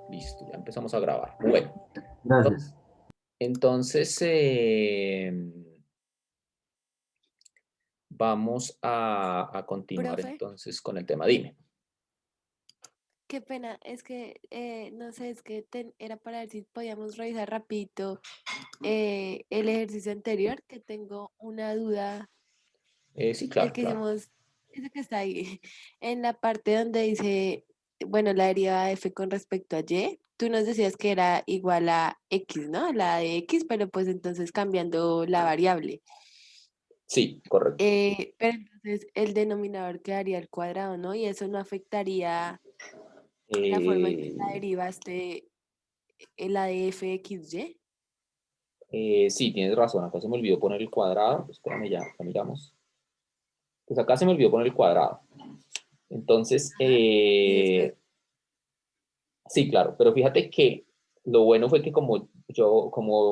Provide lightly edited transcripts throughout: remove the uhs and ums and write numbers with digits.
Listo, ya empezamos a grabar. Bueno, Gracias. entonces vamos a continuar Profe, entonces con el tema. Dime. qué pena, es que, no sé, es que era para ver si podíamos revisar rapidito el ejercicio anterior, que tengo una duda, Sí, el claro, que claro. hicimos, ese que está ahí, en la parte donde dice, bueno, la derivada de f con respecto a y, tú nos decías que era igual a x, ¿no? La de x, pero pues entonces cambiando la variable. Sí, correcto. Pero entonces el denominador quedaría al cuadrado, ¿no? Y eso no afectaría la forma en que la Eh, derivaste la de fxy. sí, tienes razón. Acá se me olvidó poner el cuadrado. Espérame ya, acá miramos. Pues acá se me olvidó poner el cuadrado. Entonces, Ajá. Y después, sí, claro. Pero fíjate que lo bueno fue que como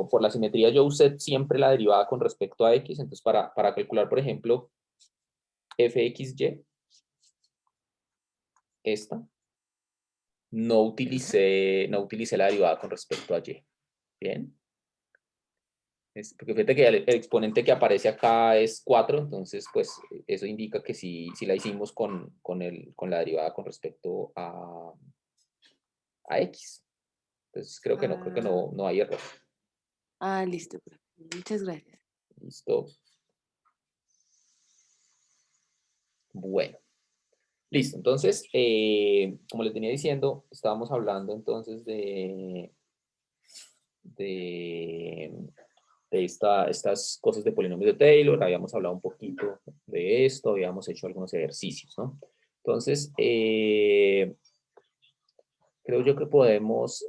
por la simetría yo usé siempre la derivada con respecto a x. Entonces, para calcular, por ejemplo, fxy, esta, no utilicé la derivada con respecto a y. Bien. Porque fíjate que el exponente que aparece acá es 4, entonces pues eso indica que sí la hicimos con la derivada con respecto a x. Entonces creo que ah, no hay error. listo, profe. Muchas gracias. Listo. Bueno, listo. Entonces, como les venía diciendo, estábamos hablando entonces de, estas cosas de polinomios de Taylor, habíamos hablado un poquito de esto, habíamos hecho algunos ejercicios, ¿no? Entonces, creo yo que podemos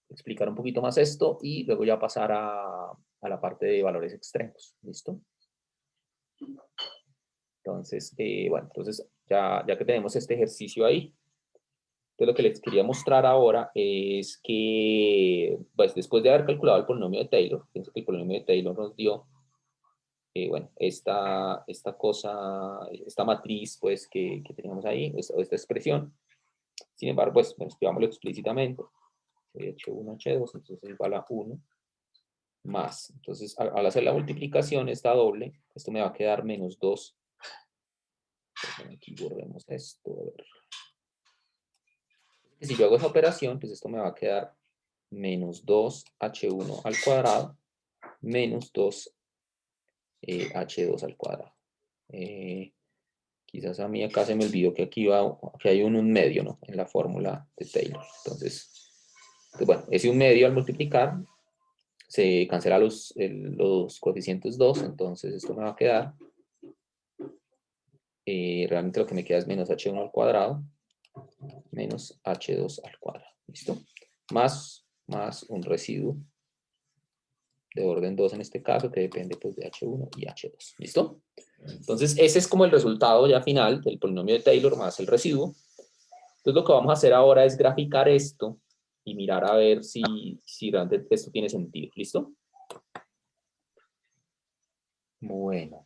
explicar un poquito más esto y luego ya pasar a la parte de valores extremos, ¿listo? Entonces, entonces ya que tenemos este ejercicio ahí, entonces lo que les quería mostrar ahora es que, pues después de haber calculado el polinomio de Taylor, pienso que el polinomio de Taylor nos dio, esta cosa, esta matriz, pues, que teníamos ahí, esta expresión. Sin embargo, pues, escribámoslo explícitamente. H1, H2, entonces es igual a 1 más. Entonces, al hacer la multiplicación, esta doble, esto me va a quedar menos 2. Aquí borremos esto. A ver. Si yo hago esa operación, pues esto me va a quedar menos 2h1 al cuadrado menos 2h2 al cuadrado. Quizás a mí acá se me olvidó que aquí que hay un medio, ¿no? En la fórmula de Taylor. Entonces, pues bueno, ese un medio al multiplicar se cancela los coeficientes 2, entonces esto me va a quedar, realmente lo que me queda es menos h1 al cuadrado menos h2 al cuadrado, ¿listo? Más un residuo de orden 2 en este caso, que depende pues de h1 y h2, ¿listo? Entonces ese es como el resultado ya final del polinomio de Taylor más el residuo. Entonces lo que vamos a hacer ahora es graficar esto y mirar a ver si realmente esto tiene sentido, ¿listo? Bueno,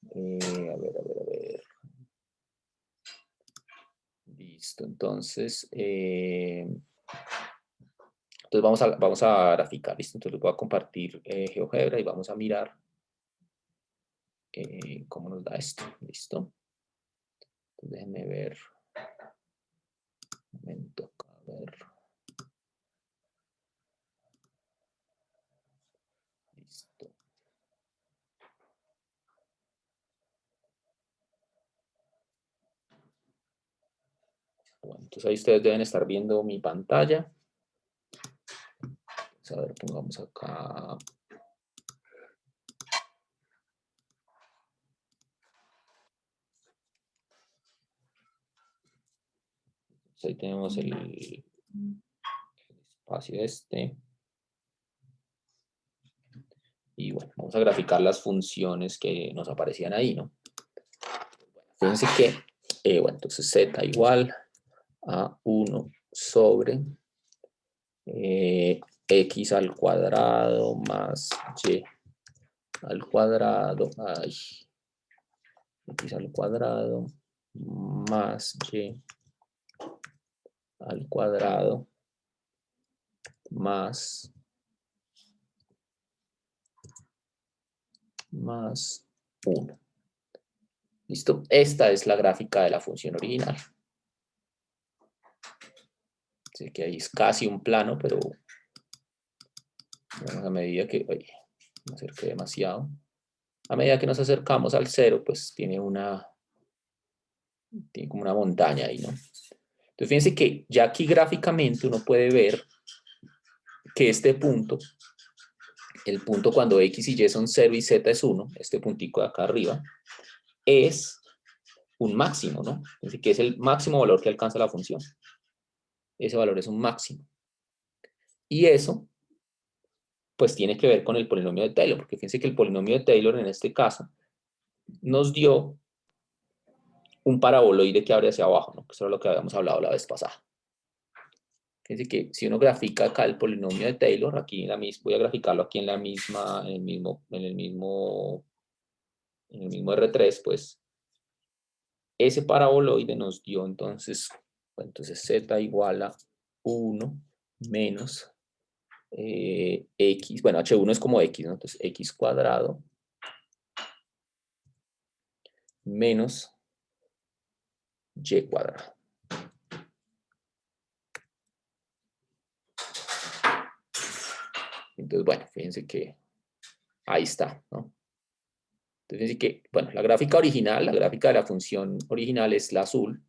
a ver. Listo, entonces, vamos a graficar, ¿listo? Entonces les voy a compartir GeoGebra y vamos a mirar cómo nos da esto, ¿listo? Entonces, déjenme ver, un momento, a ver, listo. Bueno, entonces ahí ustedes deben estar viendo mi pantalla. Vamos a ver, pongamos acá. Entonces ahí tenemos el espacio este. Y bueno, vamos a graficar las funciones que nos aparecían ahí, ¿no? Fíjense que, bueno, entonces z igual a 1 sobre x al cuadrado más y al cuadrado, x al cuadrado más y al cuadrado más 1. ¿Listo? Esta es la gráfica de la función original. Así que ahí es casi un plano, pero bueno, a medida que... Oye, me acerqué demasiado. A medida que nos acercamos al 0, pues tiene como una montaña ahí, ¿no? Entonces fíjense que ya aquí gráficamente uno puede ver que este punto, el punto cuando x y y son 0 y z es 1, este puntico de acá arriba, es un máximo, ¿no? Es decir, que es el máximo valor que alcanza la función. Ese valor es un máximo. Y eso, pues tiene que ver con el polinomio de Taylor, porque fíjense que el polinomio de Taylor en este caso nos dio un paraboloide que abre hacia abajo, ¿no? Que eso era lo que habíamos hablado la vez pasada. Fíjense que si uno grafica acá el polinomio de Taylor, aquí en la misma, voy a graficarlo aquí en la misma, en el mismo R3, pues ese paraboloide nos dio entonces z igual a 1 menos x, bueno, h1 es como x, ¿no? Entonces x cuadrado menos y cuadrado. Entonces, bueno, fíjense que ahí está, ¿no? Entonces, fíjense que, bueno, la gráfica original, la gráfica de la función original es la azul,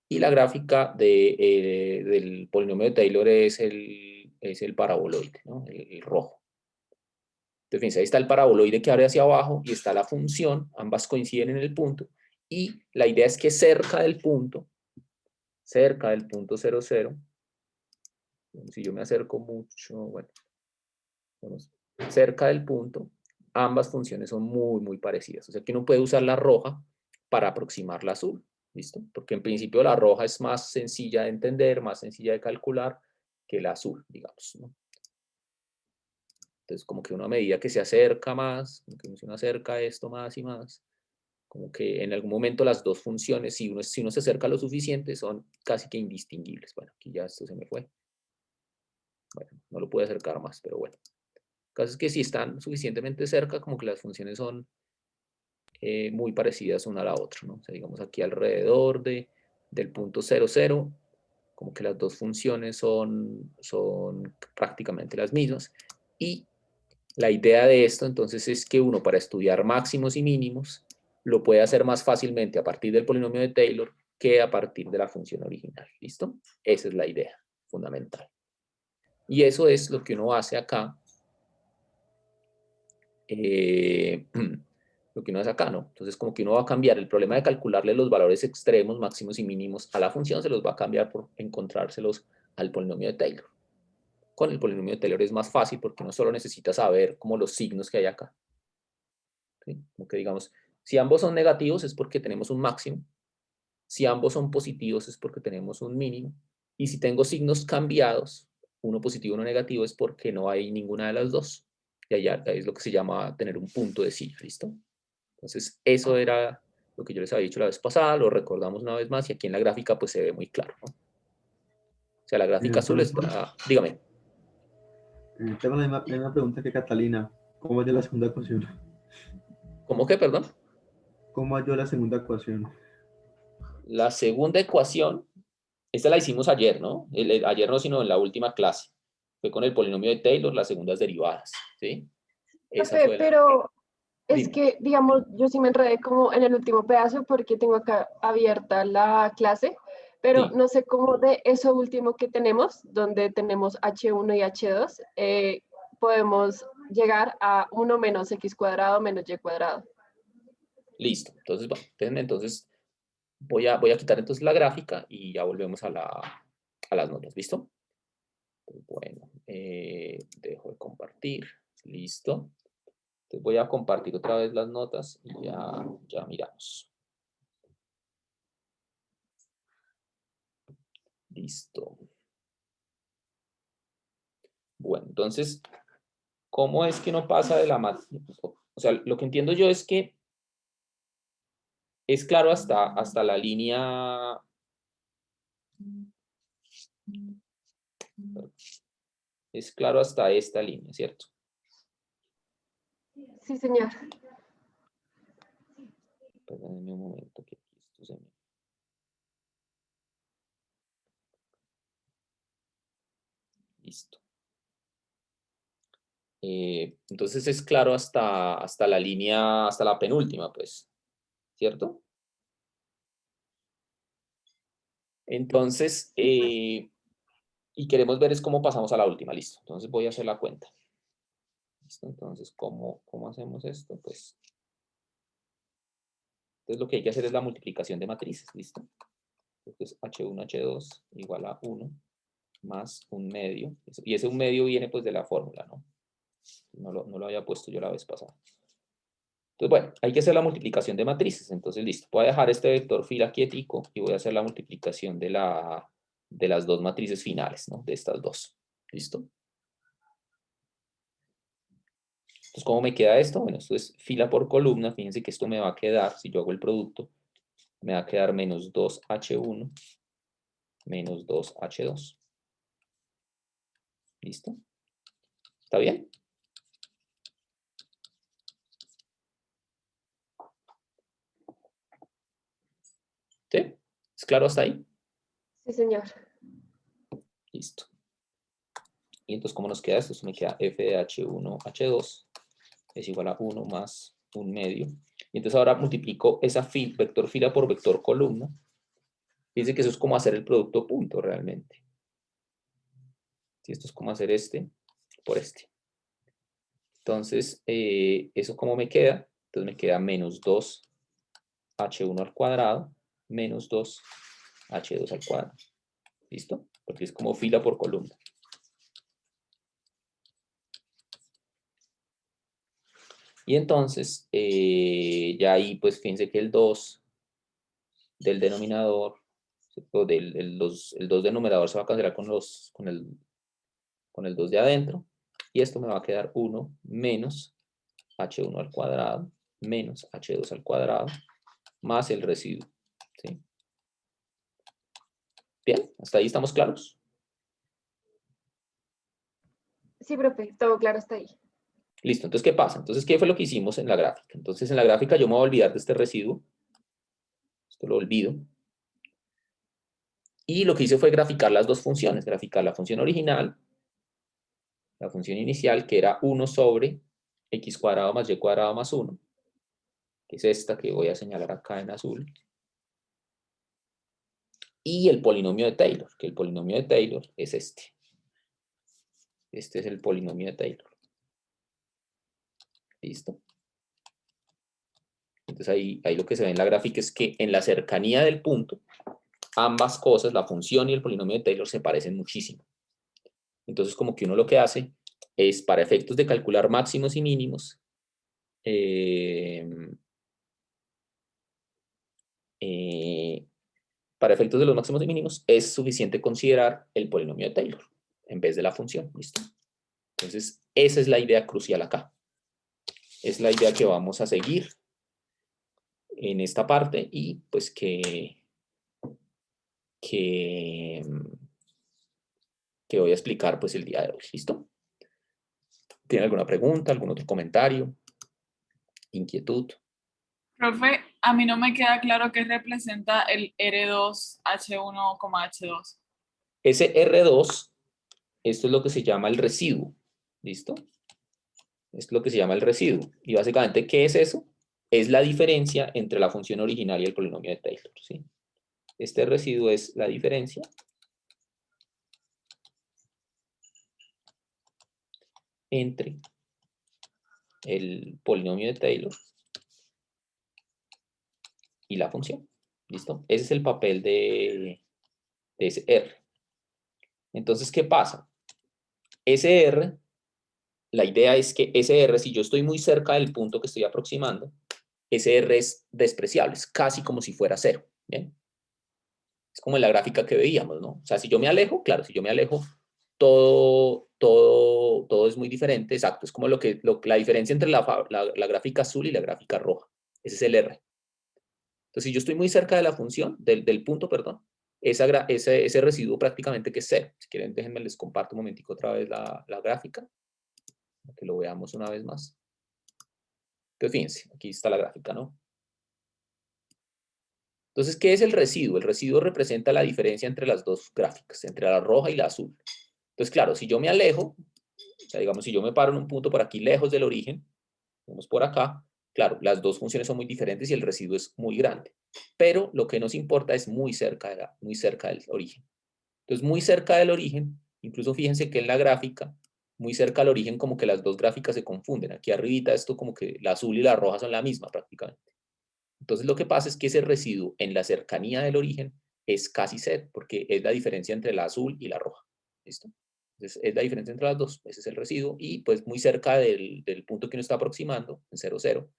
y la gráfica del polinomio de Taylor es el paraboloide, ¿no? El rojo. Entonces, fíjense, ahí está el paraboloide que abre hacia abajo y está la función, ambas coinciden en el punto, y la idea es que cerca del punto 0, 0, si yo me acerco mucho, bueno, cerca del punto, ambas funciones son muy, muy parecidas. O sea que uno puede usar la roja para aproximar la azul, ¿listo? Porque en principio la roja es más sencilla de entender, más sencilla de calcular que la azul, digamos, ¿no? Entonces, como que uno a medida que se acerca más, como que uno acerca a esto más y más, como que en algún momento las dos funciones, si uno se acerca lo suficiente, son casi que indistinguibles. Bueno, aquí ya esto se me fue. Bueno, no lo pude acercar más, pero bueno. El caso es que si están suficientemente cerca, como que las funciones son muy parecidas una a la otra, ¿no? O sea, digamos aquí alrededor del punto 0, 0, como que las dos funciones son prácticamente las mismas. Y la idea de esto entonces es que uno para estudiar máximos y mínimos lo puede hacer más fácilmente a partir del polinomio de Taylor que a partir de la función original, ¿listo? Esa es la idea fundamental. Y eso es lo que uno hace acá. Lo que uno hace acá, ¿no? Entonces como que uno va a cambiar el problema de calcularle los valores extremos, máximos y mínimos a la función, se los va a cambiar por encontrárselos al polinomio de Taylor. Con el polinomio de Taylor es más fácil porque uno solo necesita saber como los signos que hay acá. ¿Sí? Como que digamos, si ambos son negativos es porque tenemos un máximo, si ambos son positivos es porque tenemos un mínimo, y si tengo signos cambiados, uno positivo y uno negativo, es porque no hay ninguna de las dos. Y allá es lo que se llama tener un punto de silla, ¿listo? Entonces, eso era lo que yo les había dicho la vez pasada, lo recordamos una vez más, y aquí en la gráfica pues se ve muy claro, ¿no? O sea, la gráfica azul Profesor, está... Dígame. tengo la misma pregunta que Catalina. ¿Cómo halló la segunda ecuación? ¿Cómo que, perdón? ¿Cómo halló la segunda ecuación? La segunda ecuación, esta la hicimos ayer, ¿no? Ayer no, sino en la última clase. Fue con el polinomio de Taylor, las segundas derivadas, ¿sí? Esa Profe, fue la... pero es Dime. que, digamos, yo sí me enredé como en el último pedazo porque tengo acá abierta la clase, pero Sí. no sé cómo de eso último que tenemos, donde tenemos H1 y H2, podemos llegar a 1 menos x cuadrado menos y cuadrado. Listo. Entonces, bueno, entonces voy a quitar entonces la gráfica y ya volvemos a las notas, ¿listo? Pues bueno, dejo de compartir. Listo. Entonces voy a compartir otra vez las notas y ya miramos. Listo. Bueno, entonces, ¿cómo es que no pasa de la matemática? O sea, lo que entiendo yo es que es claro hasta la línea... Es claro hasta esta línea, ¿cierto? Sí, señor. Perdónenme un momento que esto se me... Listo. Entonces es claro hasta la línea, hasta la penúltima, pues, ¿cierto? Entonces, y queremos ver es cómo pasamos a la última, listo. Entonces voy a hacer la cuenta. ¿Listo? Entonces, ¿cómo hacemos esto? Pues, entonces lo que hay que hacer es la multiplicación de matrices, ¿listo? Entonces, H1, H2 igual a 1 más un medio. Y ese un medio viene pues de la fórmula, ¿no? No lo había puesto yo la vez pasada. Entonces, bueno, hay que hacer la multiplicación de matrices. Entonces, listo. Voy a dejar este vector fila quietico y voy a hacer la multiplicación de las dos matrices finales, ¿no? De estas dos. ¿Listo? Entonces, ¿cómo me queda esto? Bueno, esto es fila por columna. Fíjense que esto me va a quedar, si yo hago el producto, me va a quedar menos 2H1 menos 2H2. ¿Listo? ¿Está bien? ¿Sí? ¿Es claro hasta ahí? Sí, señor. Listo. Y entonces, ¿cómo nos queda esto? Esto me queda f de H1, H2 es igual a 1 más un medio. Y entonces ahora multiplico esa vector fila por vector columna. Fíjense que eso es como hacer el producto punto realmente. Si esto es como hacer este por este. Entonces, ¿eso cómo me queda? Entonces me queda menos 2H1 al cuadrado menos 2H2 al cuadrado. ¿Listo? Porque es como fila por columna. Y entonces, ya ahí, pues fíjense que el 2 del denominador, o el 2 del numerador se va a cancelar con el 2 de adentro. Y esto me va a quedar 1 menos H1 al cuadrado menos H2 al cuadrado más el residuo. ¿Sí? Bien, hasta ahí estamos claros. Sí, profe, todo claro hasta ahí. Listo, entonces, ¿qué pasa? Entonces, ¿qué fue lo que hicimos en la gráfica? Entonces, en la gráfica yo me voy a olvidar de este residuo. Esto lo olvido. Y lo que hice fue graficar las dos funciones. Graficar la función original, la función inicial, que era 1 sobre x cuadrado más y cuadrado más 1, que es esta que voy a señalar acá en azul. Y el polinomio de Taylor, que el polinomio de Taylor es este. Este es el polinomio de Taylor. ¿Listo? Entonces ahí lo que se ve en la gráfica es que en la cercanía del punto, ambas cosas, la función y el polinomio de Taylor, se parecen muchísimo. Entonces como que uno lo que hace es, para efectos de calcular máximos y mínimos, para efectos de los máximos y mínimos, es suficiente considerar el polinomio de Taylor en vez de la función. ¿Listo? Entonces, esa es la idea crucial acá. Es la idea que vamos a seguir en esta parte y pues que voy a explicar pues el día de hoy. ¿Listo? ¿Tiene alguna pregunta, algún otro comentario, inquietud? Profe, a mí no me queda claro qué representa el R2H1, H2. Ese R2, esto es lo que se llama el residuo. ¿Listo? Es lo que se llama el residuo. Y básicamente, ¿qué es eso? Es la diferencia entre la función original y el polinomio de Taylor. ¿Sí? Este residuo es la diferencia entre el polinomio de Taylor y la función. ¿Listo? Ese es el papel de ese R. Entonces, ¿qué pasa? Ese R, la idea es que ese R, si yo estoy muy cerca del punto que estoy aproximando, ese R es despreciable, es casi como si fuera cero. ¿Bien? Es como en la gráfica que veíamos, ¿no? O sea, si yo me alejo, claro, si yo me alejo, todo es muy diferente, exacto. Es como la diferencia entre la gráfica azul y la gráfica roja. Ese es el R. Entonces, si yo estoy muy cerca de la función, del punto, perdón, ese residuo prácticamente que es cero. Si quieren, déjenme les comparto un momentico otra vez la gráfica, para que lo veamos una vez más. Entonces, fíjense, aquí está la gráfica, ¿no? Entonces, ¿qué es el residuo? El residuo representa la diferencia entre las dos gráficas, entre la roja y la azul. Entonces, claro, si yo me alejo, o sea, digamos, si yo me paro en un punto por aquí lejos del origen, vamos por acá, claro, las dos funciones son muy diferentes y el residuo es muy grande. Pero lo que nos importa es muy cerca del origen. Entonces, muy cerca del origen, incluso fíjense que en la gráfica, muy cerca del origen, como que las dos gráficas se confunden. Aquí arribita esto como que la azul y la roja son la misma prácticamente. Entonces, lo que pasa es que ese residuo en la cercanía del origen es casi cero, porque es la diferencia entre la azul y la roja. ¿Listo? Entonces, es la diferencia entre las dos. Ese es el residuo. Y pues muy cerca del punto que uno está aproximando, en 0, 0,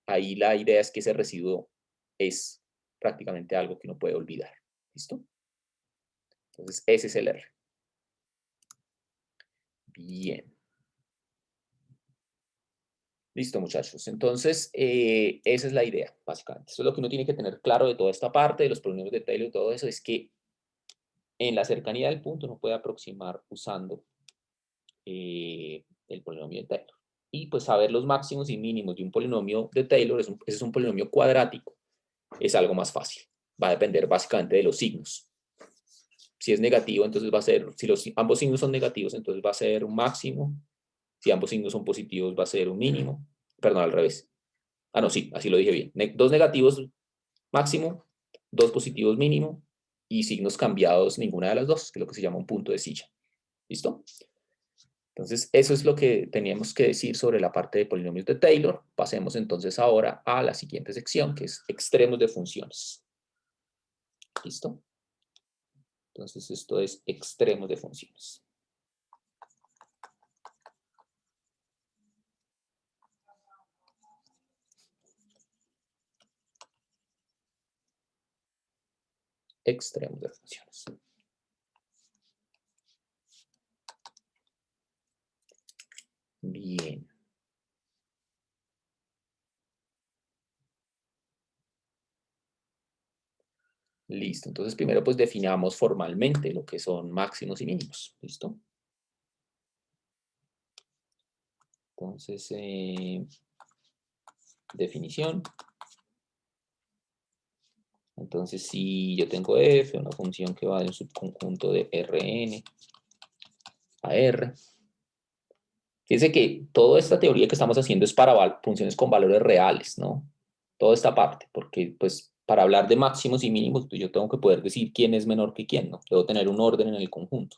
ahí la idea es que ese residuo es prácticamente algo que uno puede olvidar. ¿Listo? Entonces, ese es el R. Bien. Listo, muchachos. Entonces, esa es la idea, básicamente. Eso es lo que uno tiene que tener claro de toda esta parte, de los polinomios de Taylor y todo eso, es que en la cercanía del punto uno puede aproximar usando el polinomio de Taylor. Y pues saber los máximos y mínimos de un polinomio de Taylor, ese es un polinomio cuadrático, es algo más fácil. Va a depender básicamente de los signos. Si es negativo, entonces va a ser, si ambos signos son negativos, entonces va a ser un máximo. Si ambos signos son positivos, va a ser un mínimo. Perdón, al revés. Ah, no, sí, así lo dije bien. Dos negativos máximo, dos positivos mínimo, y signos cambiados ninguna de las dos, que es lo que se llama un punto de silla. ¿Listo? Entonces, eso es lo que teníamos que decir sobre la parte de polinomios de Taylor. Pasemos entonces ahora a la siguiente sección, que es extremos de funciones. ¿Listo? Entonces, esto es extremos de funciones. Extremos de funciones. Bien. Listo. Entonces, primero pues definamos formalmente lo que son máximos y mínimos. ¿Listo? Entonces, definición. Entonces, si yo tengo f, una función que va de un subconjunto de Rn a R. Fíjense que toda esta teoría que estamos haciendo es para funciones con valores reales, ¿no? Toda esta parte, porque pues para hablar de máximos y mínimos, pues yo tengo que poder decir quién es menor que quién, ¿no? Debo tener un orden en el conjunto.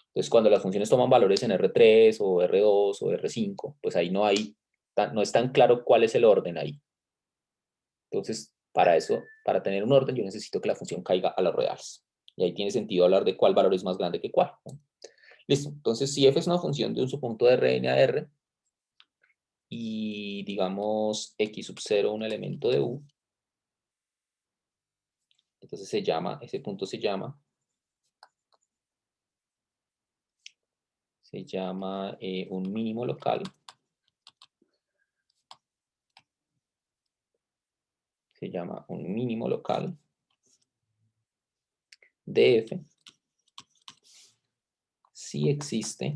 Entonces, cuando las funciones toman valores en R3 o R2 o R5, pues ahí no es tan claro cuál es el orden ahí. Entonces, para eso, para tener un orden, yo necesito que la función caiga a los reales. Y ahí tiene sentido hablar de cuál valor es más grande que cuál, ¿no? Listo. Entonces, si f es una función de un subconjunto de Rn a R, y digamos x sub 0 un elemento de u, entonces ese punto se llama un mínimo local. Se llama un mínimo local de f si existe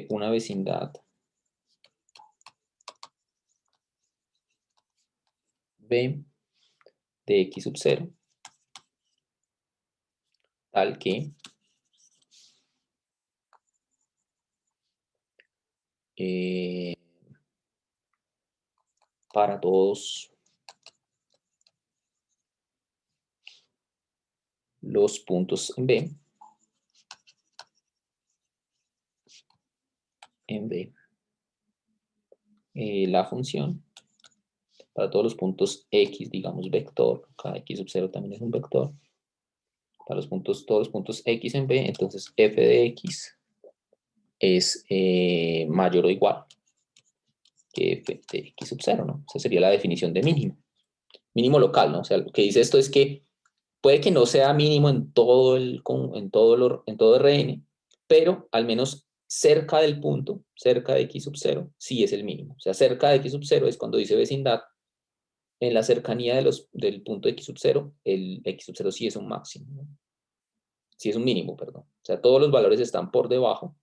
una vecindad b de x sub 0 tal que para todos los puntos en B, la función, para todos los puntos x, digamos vector, cada x sub 0 también es un vector, para todos los puntos x en B, entonces f de x es mayor o igual que f de x sub 0, ¿no? Esa sería la definición de mínimo. Mínimo local, ¿no? O sea, lo que dice esto es que puede que no sea mínimo en todo Rn, pero al menos cerca del punto, cerca de x sub 0, sí es el mínimo. O sea, cerca de x sub 0 es cuando dice vecindad, en la cercanía del punto x sub 0, el x sub 0 sí es un máximo, ¿no? Sí es un mínimo, perdón. O sea, todos los valores están por debajo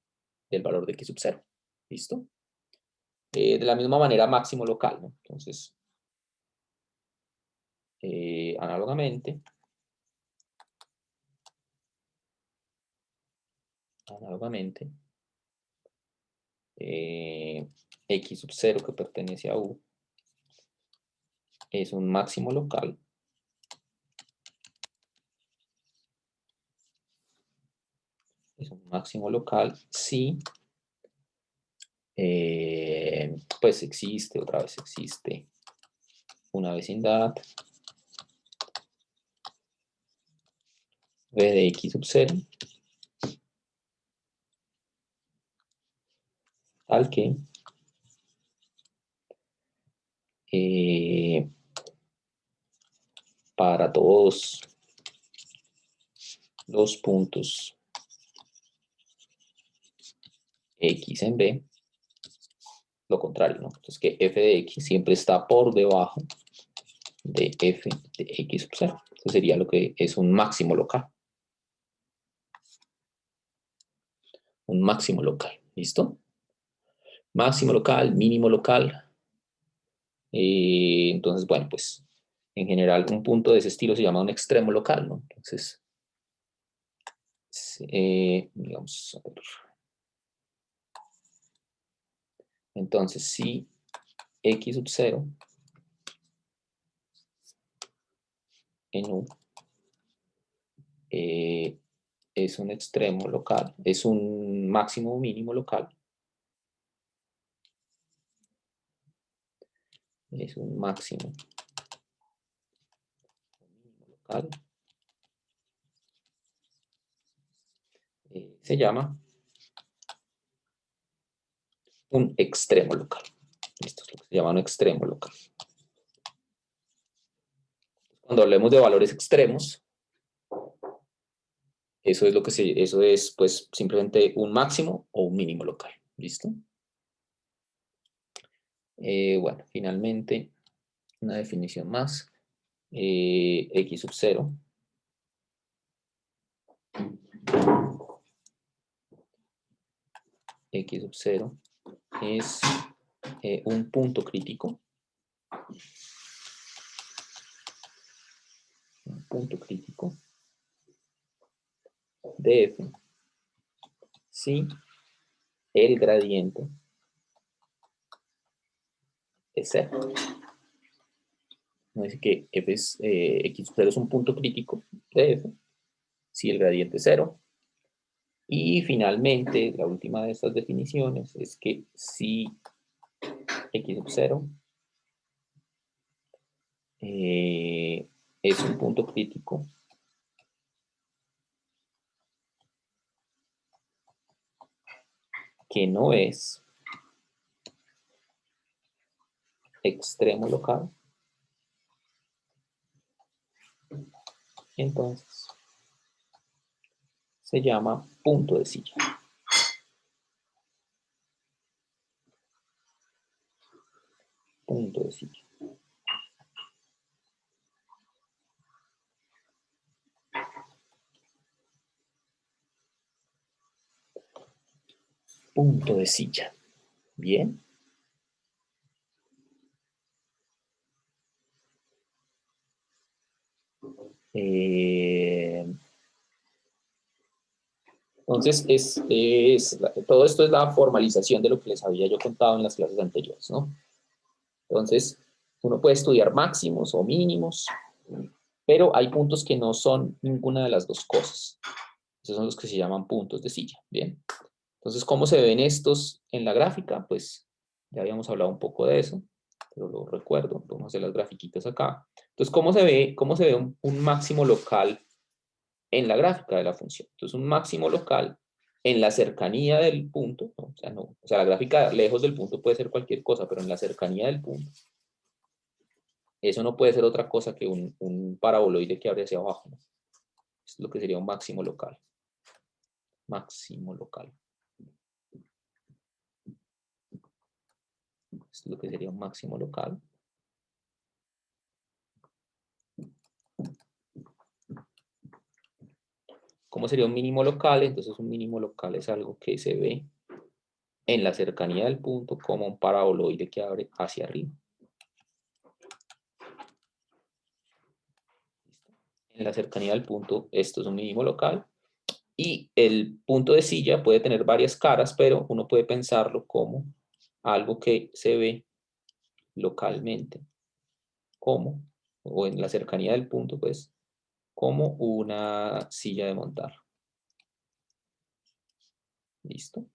del valor de x sub 0. ¿Listo? De la misma manera, máximo local, ¿no? Entonces, análogamente, x sub 0 que pertenece a u es un máximo local si pues existe una vecindad v de x sub 0 tal que para todos los puntos x en B, lo contrario, ¿no? Entonces que f de x siempre está por debajo de f de x sub 0. Eso sería lo que es un máximo local. Un máximo local, ¿listo? Máximo local, mínimo local. Entonces, bueno, pues en general un punto de ese estilo se llama un extremo local, ¿no? Entonces, digamos, a ver. Entonces, si x sub 0 en u es un extremo local, es un máximo o mínimo local, es un máximo o mínimo local, se llama un extremo local. Esto es lo que se llama un extremo local. Cuando hablemos de valores extremos, eso es pues simplemente un máximo o un mínimo local. ¿Listo? Bueno, finalmente, una definición más. X sub 0 x sub 0 es un punto crítico. Un punto crítico de f si el gradiente es 0. No dice que f es, x sub 0 es un punto crítico de f si el gradiente es 0. Y finalmente, la última de estas definiciones es que si x sub 0 es un punto crítico que no es extremo local, entonces se llama punto de silla. Punto de silla. Punto de silla. Bien. Entonces, todo esto es la formalización de lo que les había yo contado en las clases anteriores, ¿no? Entonces, uno puede estudiar máximos o mínimos, pero hay puntos que no son ninguna de las dos cosas. Esos son los que se llaman puntos de silla, ¿bien? Entonces, ¿cómo se ven estos en la gráfica? Pues ya habíamos hablado un poco de eso, pero lo recuerdo. Vamos a hacer las grafiquitas acá. Entonces, ¿cómo se ve un máximo local en la gráfica de la función? Entonces, un máximo local en la cercanía del punto, ¿no? O sea, la gráfica lejos del punto puede ser cualquier cosa, pero en la cercanía del punto, eso no puede ser otra cosa que un paraboloide que abre hacia abajo, ¿no? Es lo que sería un máximo local. Máximo local. Es lo que sería un máximo local. ¿Cómo sería un mínimo local? Entonces un mínimo local es algo que se ve en la cercanía del punto como un paraboloide que abre hacia arriba. En la cercanía del punto, esto es un mínimo local. Y el punto de silla puede tener varias caras, pero uno puede pensarlo como algo que se ve localmente, como, o en la cercanía del punto, pues, como una silla de montar. ¿Listo?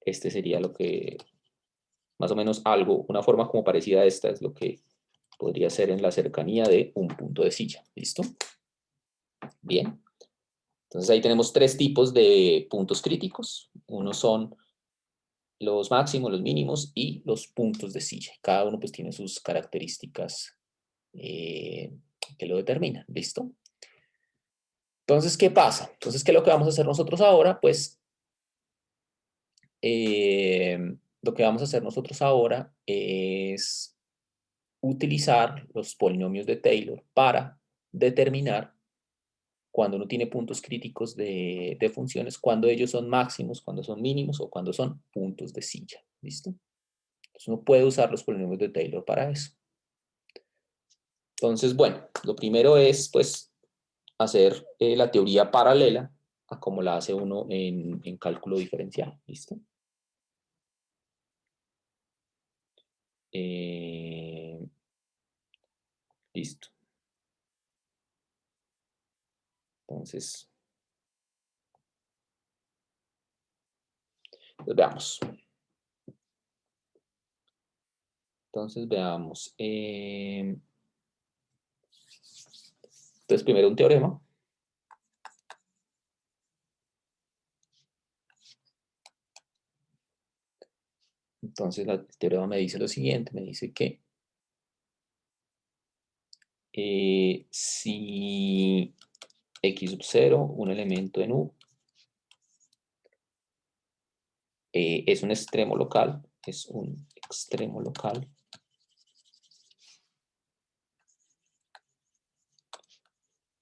Este sería lo que, más o menos algo, una forma como parecida a esta es lo que podría ser en la cercanía de un punto de silla. ¿Listo? Bien. Entonces ahí tenemos tres tipos de puntos críticos. Uno son los máximos, los mínimos y los puntos de silla. Cada uno pues tiene sus características que lo determinan. ¿Listo? Entonces, ¿qué pasa? Entonces, ¿qué es lo que vamos a hacer nosotros ahora? Pues lo que vamos a hacer nosotros ahora es utilizar los polinomios de Taylor para determinar cuando uno tiene puntos críticos de funciones, cuando ellos son máximos, cuando son mínimos o cuando son puntos de silla. ¿Listo? Entonces uno puede usar los polinomios de Taylor para eso. Entonces, bueno, lo primero es pues hacer la teoría paralela a como la hace uno en cálculo diferencial. ¿Listo? Listo. Entonces, pues veamos. Entonces, veamos. Entonces, primero un teorema. Entonces, el teorema me dice lo siguiente. Me dice que si x sub 0, un elemento en U, es un extremo local,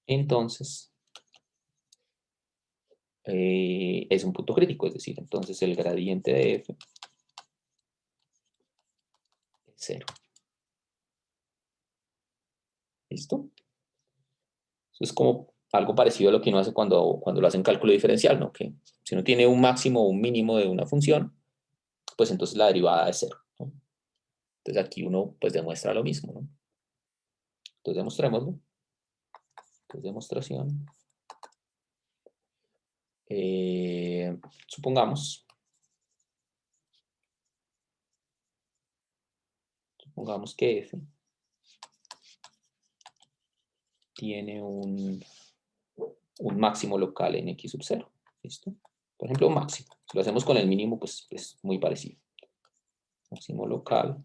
entonces es un punto crítico, es decir, entonces el gradiente de f es 0. ¿Listo? Eso es como algo parecido a lo que uno hace cuando lo hace en cálculo diferencial, ¿no? Que si uno tiene un máximo o un mínimo de una función, pues entonces la derivada es 0, ¿no? Entonces aquí uno pues demuestra lo mismo, ¿no? Entonces demostrémoslo. Entonces demostración. Supongamos que f tiene un máximo local en x sub 0. ¿Listo? Por ejemplo, un máximo. Si lo hacemos con el mínimo, pues es muy parecido. Máximo local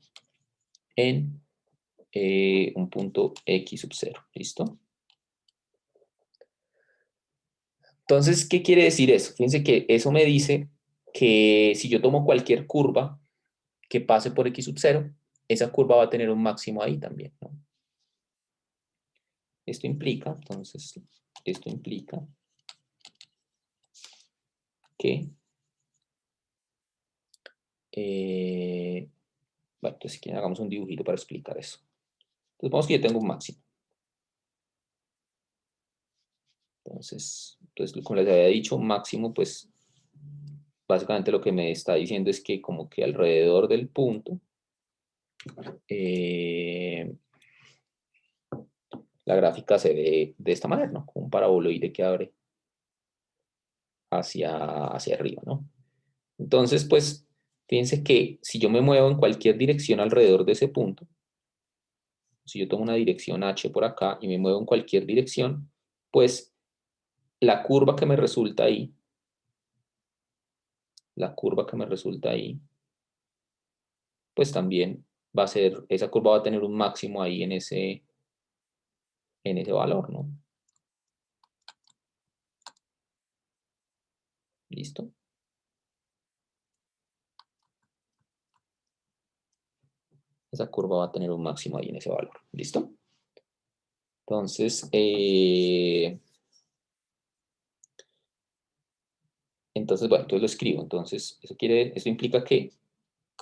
en un punto x sub 0. ¿Listo? Entonces, ¿qué quiere decir eso? Fíjense que eso me dice que si yo tomo cualquier curva que pase por x sub 0, esa curva va a tener un máximo ahí también, ¿no? Esto implica que, bueno, entonces si quieren hagamos un dibujito para explicar eso. Entonces vamos que yo tengo un máximo. Entonces, como les había dicho, un máximo, pues, básicamente lo que me está diciendo es que como que alrededor del punto, la gráfica se ve de esta manera, ¿no? Como un paraboloide que abre hacia arriba, ¿no? Entonces, pues, fíjense que si yo me muevo en cualquier dirección alrededor de ese punto, si yo tomo una dirección H por acá y me muevo en cualquier dirección, pues la curva que me resulta ahí, pues también va a ser, esa curva va a tener un máximo ahí en ese valor, ¿no? ¿Listo? Esa curva va a tener un máximo ahí en ese valor. ¿Listo? Entonces, bueno, entonces lo escribo. Entonces, eso implica que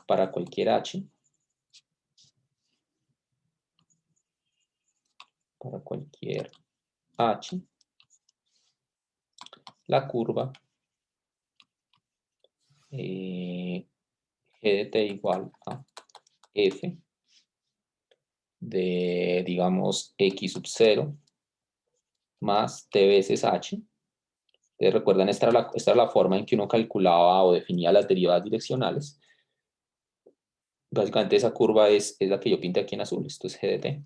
para cualquier h, la curva g de t igual a f de, digamos, x sub 0 más t veces h. Ustedes recuerdan, esta era la forma en que uno calculaba o definía las derivadas direccionales. Básicamente esa curva es la que yo pinté aquí en azul, esto es g de t.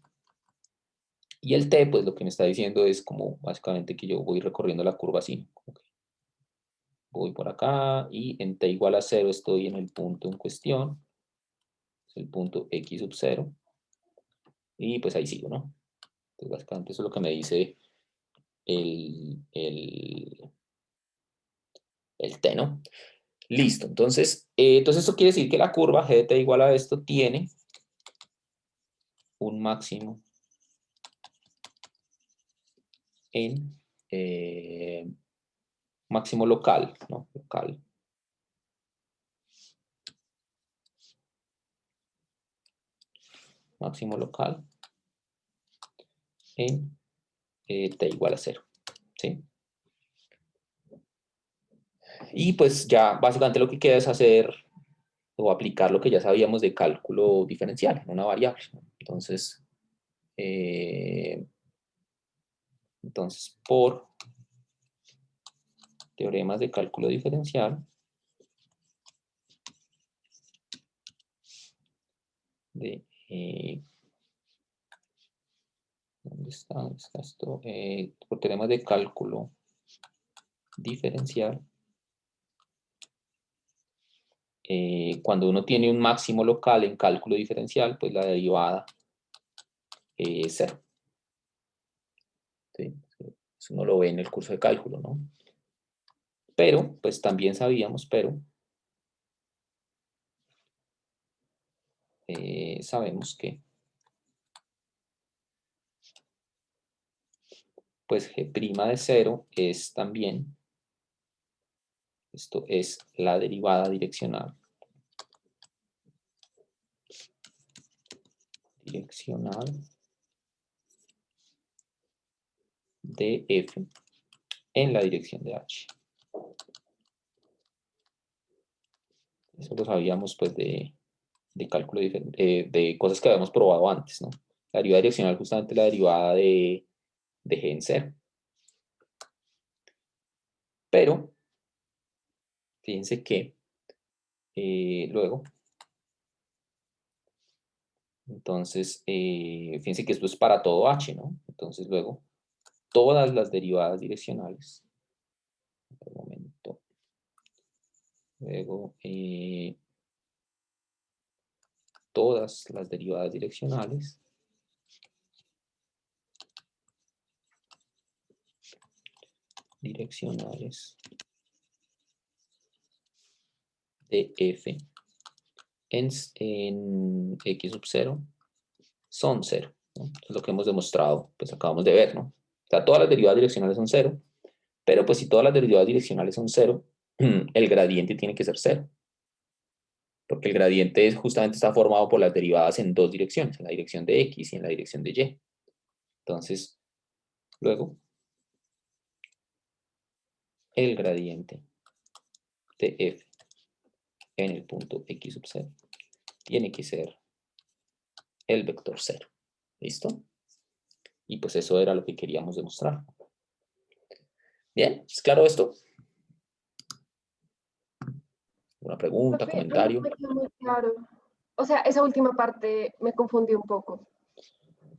Y el t, pues lo que me está diciendo es como básicamente que yo voy recorriendo la curva así. Okay. Voy por acá y en t igual a 0 estoy en el punto en cuestión. Es el punto x sub 0. Y pues ahí sigo, ¿no? Entonces básicamente eso es lo que me dice el t, ¿no? Listo, entonces esto quiere decir que la curva g de t igual a esto tiene un máximo en máximo local, ¿no? Local. Máximo local en t igual a 0, ¿sí? Y pues ya básicamente lo que queda es hacer o aplicar lo que ya sabíamos de cálculo diferencial en una variable. Entonces, por teoremas de cálculo diferencial de ¿dónde está esto? Por teoremas de cálculo diferencial, cuando uno tiene un máximo local en cálculo diferencial, pues la derivada es 0. ¿Sí? Eso uno lo ve en el curso de cálculo, ¿no? Pero, pues también sabíamos, sabemos que pues g' de 0 es también, esto es la derivada direccional. De f en la dirección de h. Eso lo sabíamos pues de cálculo de cosas que habíamos probado antes, ¿no? La derivada direccional justamente la derivada de g en 0. Pero, fíjense que luego, entonces, fíjense que esto es para todo h, ¿no? Entonces luego, todas las derivadas direccionales, un momento, luego, todas las derivadas direccionales de f en x sub 0 son 0, ¿no? Es lo que hemos demostrado, pues acabamos de ver, ¿no? O sea, todas las derivadas direccionales son 0, pero pues si todas las derivadas direccionales son 0, el gradiente tiene que ser 0. Porque el gradiente justamente está formado por las derivadas en dos direcciones, en la dirección de x y en la dirección de y. Entonces, luego, el gradiente de f en el punto x sub 0 tiene que ser el vector 0. ¿Listo? Y pues eso era lo que queríamos demostrar. Bien, ¿es claro esto? ¿Una pregunta, Profe, comentario? no me quedó muy claro. O sea, esa última parte me confundí un poco.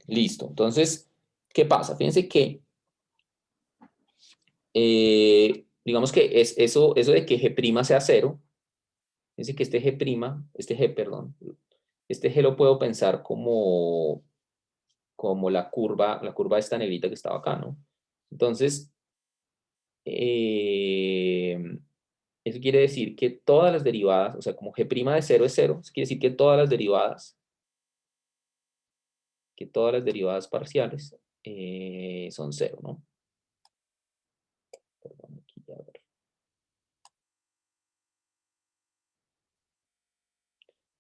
Listo. Entonces, ¿qué pasa? Fíjense que, digamos que es eso de que g' sea 0, fíjense que este g lo puedo pensar como la curva de esta negrita que estaba acá, ¿no? Entonces, eso quiere decir que todas las derivadas, o sea, como g' de 0 es 0, eso quiere decir que todas las derivadas parciales son 0, ¿no? Perdón, aquí, a ver.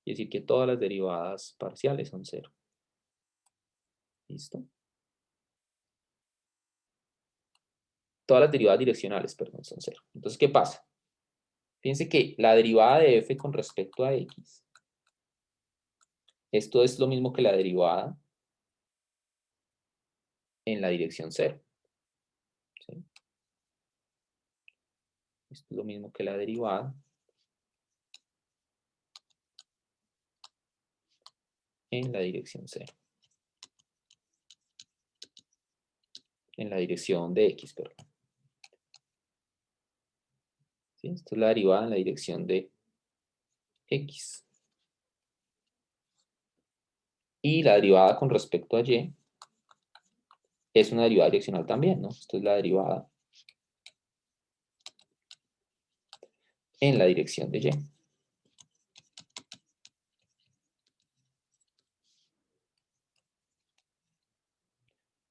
Quiere decir que todas las derivadas parciales son 0. ¿Listo? Todas las derivadas direccionales, perdón, son 0. Entonces, ¿qué pasa? Fíjense que la derivada de f con respecto a x, esto es lo mismo que la derivada en la dirección 0. ¿Sí? Esto es lo mismo que la derivada en la dirección 0. En la dirección de x, perdón. ¿Sí? Esto es la derivada en la dirección de x. Y la derivada con respecto a y es una derivada direccional también, ¿no? Esto es la derivada en la dirección de y.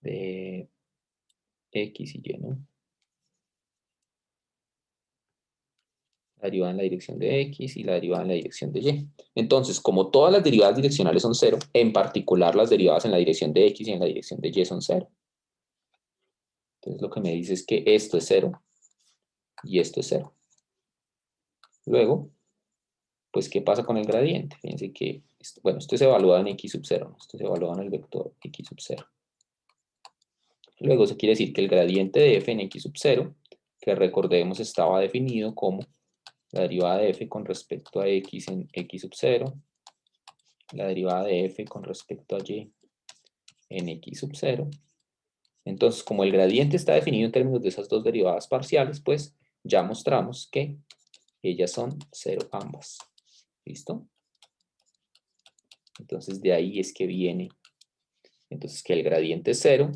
De x y y, ¿no? La derivada en la dirección de x y la derivada en la dirección de y. Entonces, como todas las derivadas direccionales son 0, en particular las derivadas en la dirección de x y en la dirección de y son 0. Entonces, lo que me dice es que esto es 0 y esto es 0. Luego, pues, ¿qué pasa con el gradiente? Fíjense que, bueno, esto es evaluado en x sub 0, ¿no? Esto es evaluado en el vector x sub 0. Luego, eso quiere decir que el gradiente de f en x sub 0, que recordemos estaba definido como la derivada de f con respecto a x en x sub 0, la derivada de f con respecto a y en x sub 0. Entonces, como el gradiente está definido en términos de esas dos derivadas parciales, pues ya mostramos que ellas son 0 ambas. ¿Listo? Entonces, de ahí es que viene, entonces, que el gradiente es 0,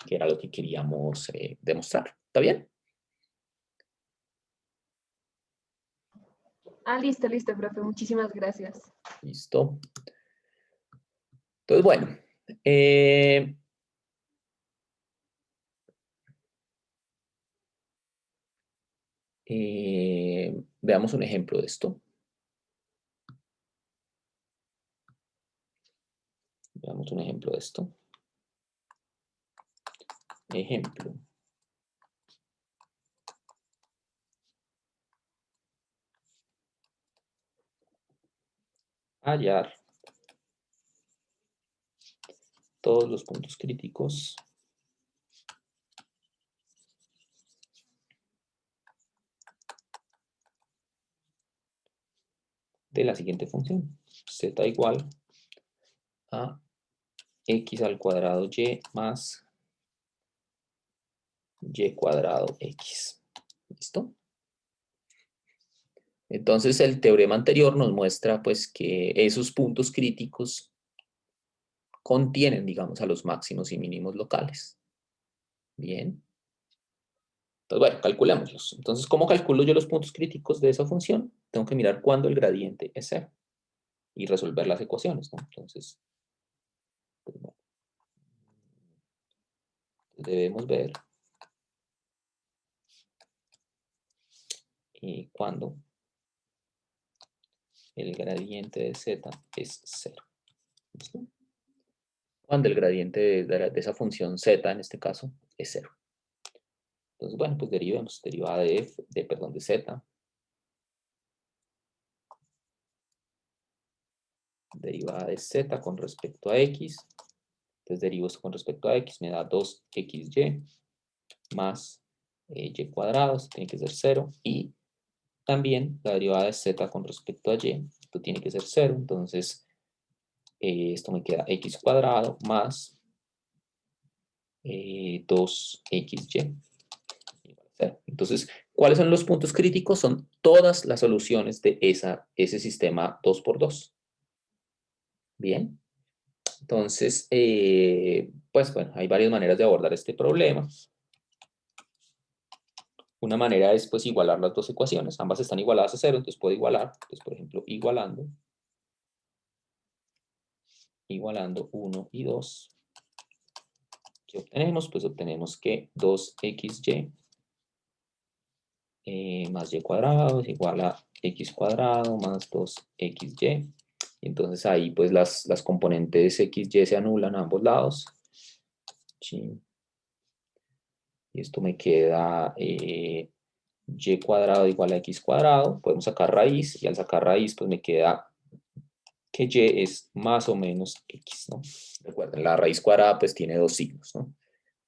que era lo que queríamos demostrar. ¿Está bien? Listo, listo, profe. Muchísimas gracias. Listo. Entonces, bueno. Veamos un ejemplo de esto. Veamos un ejemplo de esto. Ejemplo. Hallar todos los puntos críticos de la siguiente función. Z igual a x al cuadrado y más y cuadrado x. ¿Listo? Entonces el teorema anterior nos muestra pues que esos puntos críticos contienen, digamos, a los máximos y mínimos locales. Bien. Entonces, bueno, calculémoslos. Entonces, ¿cómo calculo yo los puntos críticos de esa función? Tengo que mirar cuándo el gradiente es 0 y resolver las ecuaciones, ¿no? Entonces, pues, bueno, debemos ver cuándo el gradiente de z es 0. ¿Listo? Cuando el gradiente de esa función z, en este caso, es 0. Entonces, bueno, pues derivemos. Derivada de z. Derivada de z con respecto a x. Entonces derivo esto con respecto a x, me da 2xy más y cuadrado, esto tiene que ser 0. Y también la derivada de z con respecto a y, esto tiene que ser 0. Entonces esto me queda x cuadrado más 2xy. Entonces, ¿cuáles son los puntos críticos? Son todas las soluciones de ese sistema 2×2. Bien. Entonces, pues bueno, hay varias maneras de abordar este problema. Una manera es pues igualar las dos ecuaciones. Ambas están igualadas a 0, entonces puedo igualar. Entonces, por ejemplo, igualando 1 y 2, ¿Qué obtenemos? Pues obtenemos que 2xy más y cuadrado es igual a x cuadrado más 2xy. Y entonces ahí pues las componentes xy se anulan a ambos lados. Chin. Y esto me queda y cuadrado igual a x cuadrado. Podemos sacar raíz y al sacar raíz pues me queda que y es más o menos x, ¿no? Recuerden, la raíz cuadrada pues tiene dos signos, ¿no?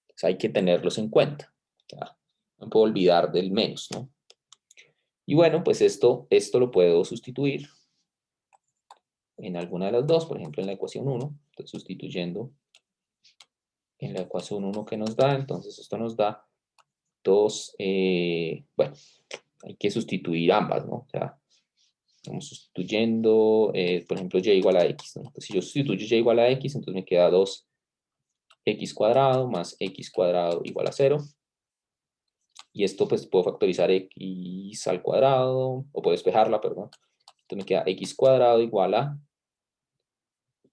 Entonces hay que tenerlos en cuenta. Ya, no puedo olvidar del menos, ¿no? Y bueno, pues esto lo puedo sustituir en alguna de las dos, por ejemplo en la ecuación 1. Entonces sustituyendo en la ecuación 1 que nos da, entonces esto nos da 2, bueno, hay que sustituir ambas, ¿no? O sea, estamos sustituyendo, por ejemplo, y igual a x, ¿no? Entonces, si yo sustituyo y igual a x, entonces me queda 2x cuadrado más x cuadrado igual a 0. Y esto pues puedo factorizar x al cuadrado, o puedo despejarla, perdón. Entonces me queda x cuadrado igual a,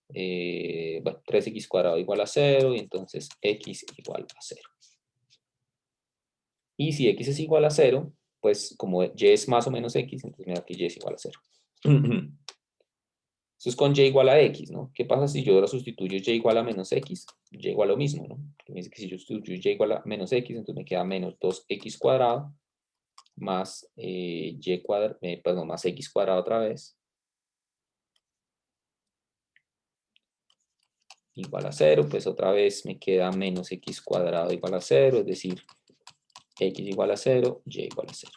bueno, 3x cuadrado igual a 0, y entonces x igual a 0. Y si x es igual a 0, pues como y es más o menos x, entonces me da que y es igual a 0. Eso es con y igual a x, ¿no? ¿Qué pasa si yo ahora sustituyo y igual a menos x? Y igual a lo mismo, ¿no? Me dice que si yo sustituyo y igual a menos x, entonces me queda menos 2x cuadrado más y cuadrado, perdón, más x cuadrado otra vez. Igual a 0, pues otra vez me queda menos x cuadrado igual a 0, es decir, x igual a 0, y igual a 0.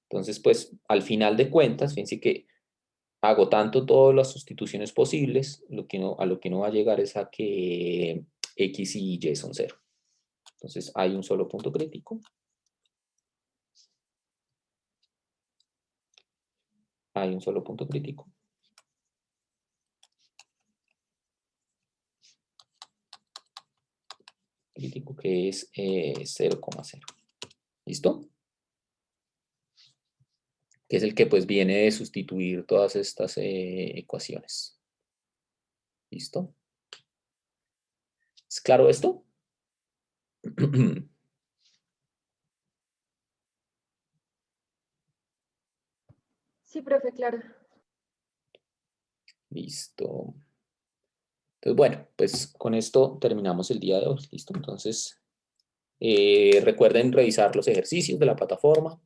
Entonces, pues, al final de cuentas, fíjense que hago tanto todas las sustituciones posibles, a lo que no va a llegar es a que x y y son 0. Entonces, hay un solo punto crítico. Hay un solo punto crítico. Crítico que es 0,0. ¿Listo? Que es el que pues viene de sustituir todas estas ecuaciones. ¿Listo? ¿Es claro esto? Sí, profe, claro. Listo. Entonces, bueno, pues con esto terminamos el día de hoy. ¿Listo? Entonces, recuerden revisar los ejercicios de la plataforma.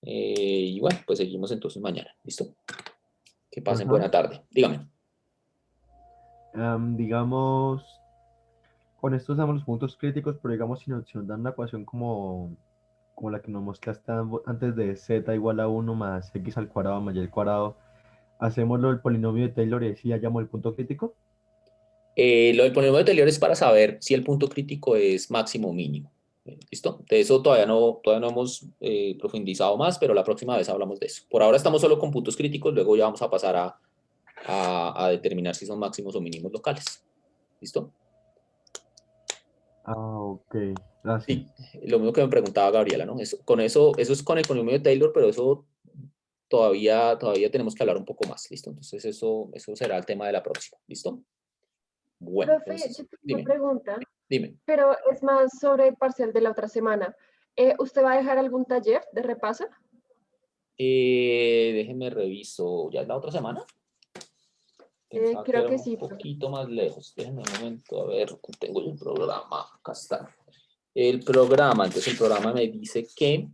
Y bueno, pues seguimos entonces mañana. ¿Listo? Que pasen buena tarde. Dígame. Digamos, con esto usamos los puntos críticos, pero digamos si nos dan una ecuación como la que nos mostraste antes de z igual a 1 más x al cuadrado más y al cuadrado, hacemos lo del polinomio de Taylor y así hallamos el punto crítico. Lo del polinomio de Taylor es para saber si el punto crítico es máximo o mínimo. ¿Listo? De eso todavía no hemos profundizado más, pero la próxima vez hablamos de eso. Por ahora estamos solo con puntos críticos, luego ya vamos a pasar a determinar si son máximos o mínimos locales. ¿Listo? Ok, gracias. Sí, lo mismo que me preguntaba Gabriela, ¿no? Eso es con el polinomio de Taylor, pero eso todavía tenemos que hablar un poco más, ¿listo? Entonces eso será el tema de la próxima, ¿listo? Bueno, Profe, entonces, yo tengo una dime, pregunta, dime. pero es más sobre el parcial de la otra semana. ¿Usted va a dejar algún taller de repaso? Déjenme reviso, ¿ya es la otra semana? Pensaba que Creo era que un sí, profe. poquito más lejos. Déjenme un momento, a ver, tengo el programa, acá está. El programa, entonces el programa me dice que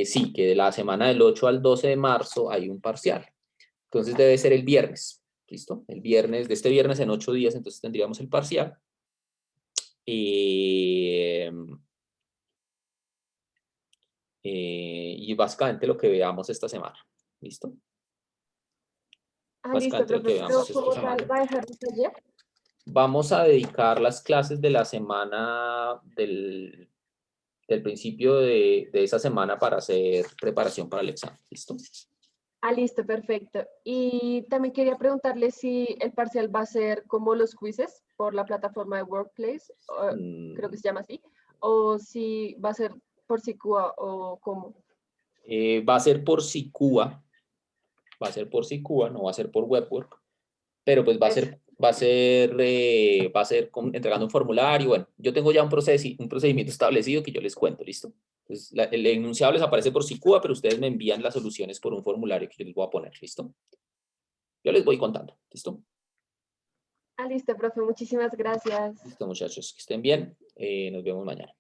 sí, que de la semana del 8 al 12 de marzo hay un parcial. Entonces debe ser el viernes, ¿listo? El viernes, de este viernes en 8 días, entonces tendríamos el parcial. Y básicamente lo que veamos esta semana, ¿listo? Ah, listo, Básicamente lo que profe, pero veamos esta como tal, semana. ¿va a dejar un taller? Vamos a dedicar las clases de la semana del principio de esa semana para hacer preparación para el examen, ¿listo? Ah, listo, perfecto. Y también quería preguntarle si el parcial va a ser como los quizzes por la plataforma de Workplace, creo que se llama así, o si va a ser por SICUA o cómo. Va a ser por SICUA, no va a ser por Webwork, pero pues va a Eso. ser va a ser entregando un formulario. Bueno, yo tengo ya un procedimiento establecido que yo les cuento, ¿listo? Entonces, el enunciado les aparece por SICUA, pero ustedes me envían las soluciones por un formulario que yo les voy a poner, ¿listo? Yo les voy contando, ¿listo? Ah, listo, profe, muchísimas gracias. Listo, muchachos, que estén bien. Nos vemos mañana.